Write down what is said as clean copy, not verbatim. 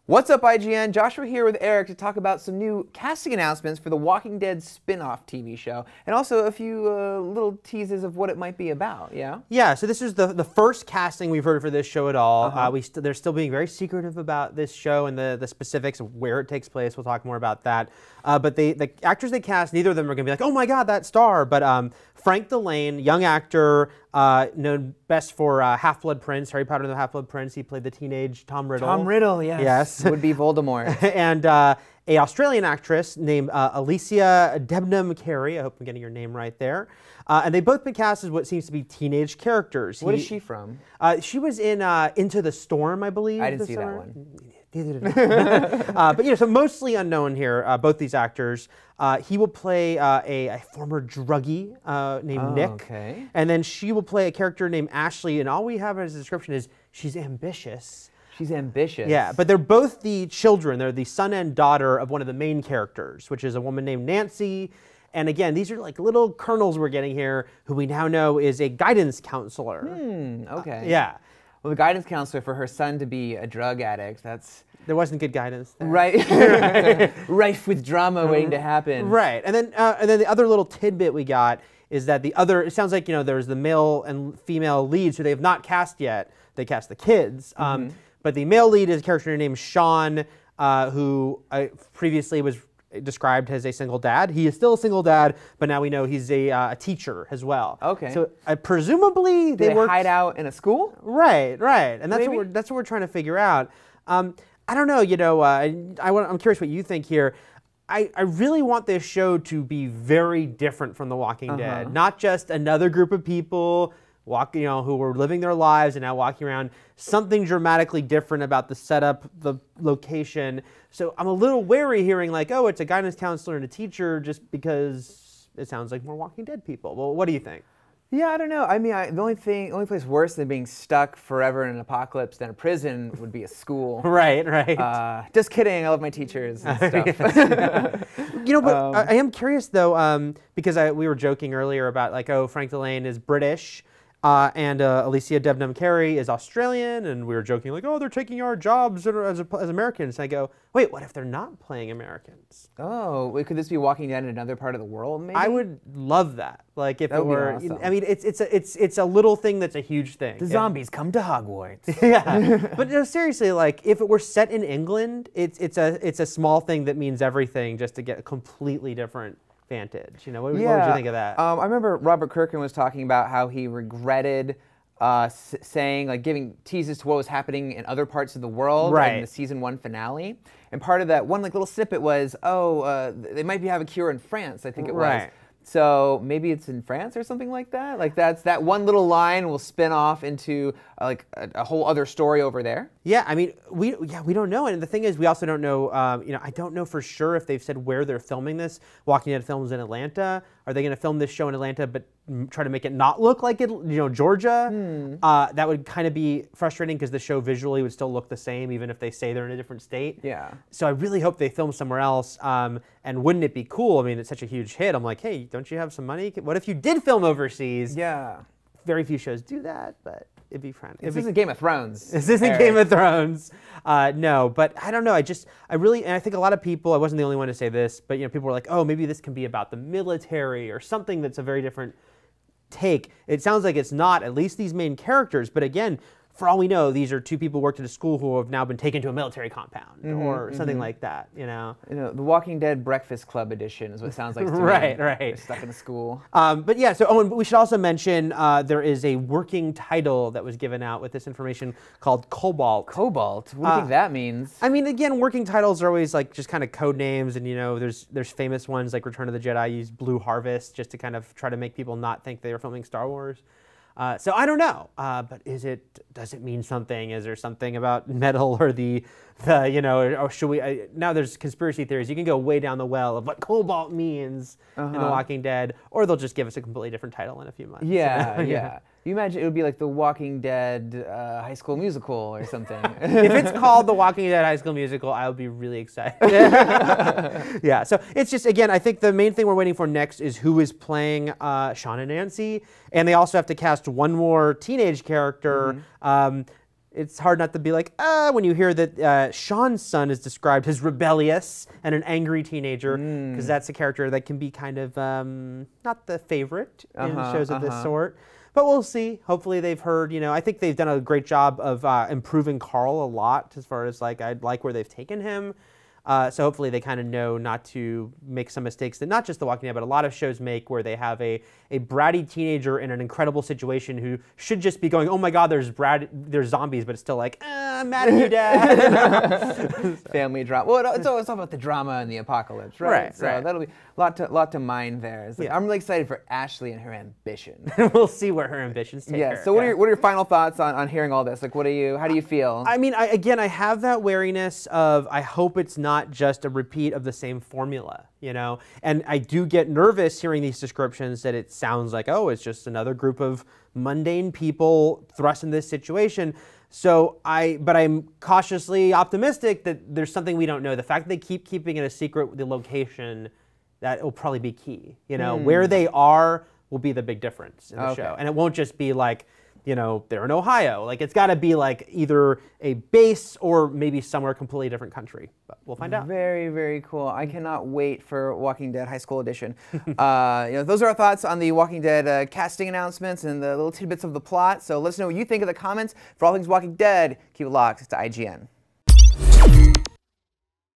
What's up, IGN? Joshua here with Eric to talk about some new casting announcements for the Walking Dead spin-off TV show, and also a few little teases of what it might be about, yeah? Yeah, so this is the first casting we've heard for this show at all. They're still being very secretive about this show and the specifics of where it takes place. We'll talk more about that. But the actors they cast, neither of them are going to be like, oh my god, that star. But Frank Delane, young actor, known best for Half-Blood Prince, Harry Potter and the Half-Blood Prince. He played the teenage Tom Riddle. Tom Riddle, yes. Yes. Would be Voldemort. And a Australian actress named Alicia Debnam Carey. I hope I'm getting your name right there. And they've both been cast as what seems to be teenage characters. What is she from? She was in Into the Storm, I believe. I didn't see that one. But so mostly unknown here, both these actors. He will play a former druggie named Nick. Okay. And then she will play a character named Ashley, and all we have as a description is she's ambitious. She's ambitious. Yeah, but they're both the children. They're the son and daughter of one of the main characters, which is a woman named Nancy. And again, these are like little kernels we're getting here, who we now know is a guidance counselor. Okay. Yeah. Well, the guidance counselor for her son to be a drug addict, that's... There wasn't good guidance there. Right. Rife with drama waiting to happen. Right. And then the other little tidbit we got is that it sounds like, there's the male and female leads who they have not cast yet. They cast the kids. But the male lead is a character named Sean, who previously was described as a single dad. He is still a single dad, but now we know he's a teacher as well. Okay. So presumably they hide out in a school? Right. And that's what we're trying to figure out. I don't know. I'm curious what you think here. I really want this show to be very different from The Walking Dead. Not just another group of people who were living their lives and now walking around. Something dramatically different about the setup, the location. So I'm a little wary hearing like, oh, it's a guidance counselor and a teacher, just because it sounds like more Walking Dead people. Well, what do you think? Yeah, I don't know. I mean, the only place worse than being stuck forever in an apocalypse than a prison would be a school. Right. Just kidding. I love my teachers and stuff. But I am curious though, because we were joking earlier about like, oh, Frank Delane is British, and Alicia Debnam Carey is Australian, and we were joking like, oh, they're taking our jobs as Americans. And I go, wait, what if they're not playing Americans? Oh, could this be Walking Dead in another part of the world? Maybe I would love that. Like if that it were, awesome. I mean, it's a little thing that's a huge thing. The zombies come to Hogwarts. Yeah, but no, seriously, like if it were set in England, it's a small thing that means everything just to get a completely different vantage. What would you think of that? I remember Robert Kirkman was talking about how he regretted saying, like, giving teases to what was happening in other parts of the world in the season 1 finale. And part of that one little snippet was, they might have a cure in France, I think it was. Right. So maybe it's in France or something like that. Like that one little line will spin off into like a whole other story over there. Yeah, I mean, we don't know, and the thing is, we also don't know. I don't know for sure if they've said where they're filming this. Walking Dead films in Atlanta. Are they going to film this show in Atlanta, but try to make it not look like it, Georgia? That would kind of be frustrating because the show visually would still look the same, even if they say they're in a different state. Yeah. So I really hope they film somewhere else. And wouldn't it be cool? I mean, it's such a huge hit. I'm like, hey, don't you have some money? What if you did film overseas? Yeah. Very few shows do that, but it'd be fun. This isn't Game of Thrones. This isn't Game of Thrones. No, but I don't know. I think a lot of people, I wasn't the only one to say this, but people were like, oh, maybe this can be about the military or something that's a very different take. It sounds like it's not, at least these main characters, but again, for all we know, these are two people who worked at a school who have now been taken to a military compound or something like that, The Walking Dead Breakfast Club edition is what it sounds like to me. Right. They're stuck in a school. But yeah, so Owen, we should also mention there is a working title that was given out with this information called Cobalt. Cobalt? What do you think that means? I mean, again, working titles are always like just kind of code names, and there's famous ones like Return of the Jedi use Blue Harvest just to kind of try to make people not think they were filming Star Wars. So I don't know, but does it mean something? Is there something about metal or or should we, now there's conspiracy theories. You can go way down the well of what Cobalt means in The Walking Dead, or they'll just give us a completely different title in a few months. Yeah. You imagine it would be like The Walking Dead High School Musical or something. If it's called The Walking Dead High School Musical, I'll be really excited. Yeah, so it's just, again, I think the main thing we're waiting for next is who is playing Sean and Nancy, and they also have to cast one more teenage character. it's hard not to be like, when you hear that Sean's son is described as rebellious and an angry teenager, because that's a character that can be kind of not the favorite in shows of this sort. But we'll see. Hopefully they've heard, I think they've done a great job of improving Carl a lot as far as like, I like where they've taken him. So hopefully they kind of know not to make some mistakes that not just The Walking Dead, but a lot of shows make, where they have a bratty teenager in an incredible situation who should just be going, oh my God, there's zombies, but it's still like, I'm mad at you, Dad. Family drama. Well, it's all about the drama and the apocalypse, right? So that'll be a lot to mind there. Like, I'm really excited for Ashley and her ambition. We'll see where her ambitions take her. So what are your final thoughts on hearing all this? Like, how do you feel? I mean, I have that wariness of, I hope it's not just a repeat of the same formula, and I do get nervous hearing these descriptions that it sounds like, oh, it's just another group of mundane people thrust in this situation. But I'm cautiously optimistic that there's something we don't know. The fact that they keep keeping it a secret, the location, that will probably be key. Where they are will be the big difference in the show, and it won't just be like, they're in Ohio. Like, it's got to be like either a base or maybe somewhere completely different country. But we'll find out. Very, very cool. I cannot wait for Walking Dead High School Edition. Those are our thoughts on the Walking Dead casting announcements and the little tidbits of the plot. So let us know what you think in the comments. For all things Walking Dead, keep it locked to IGN.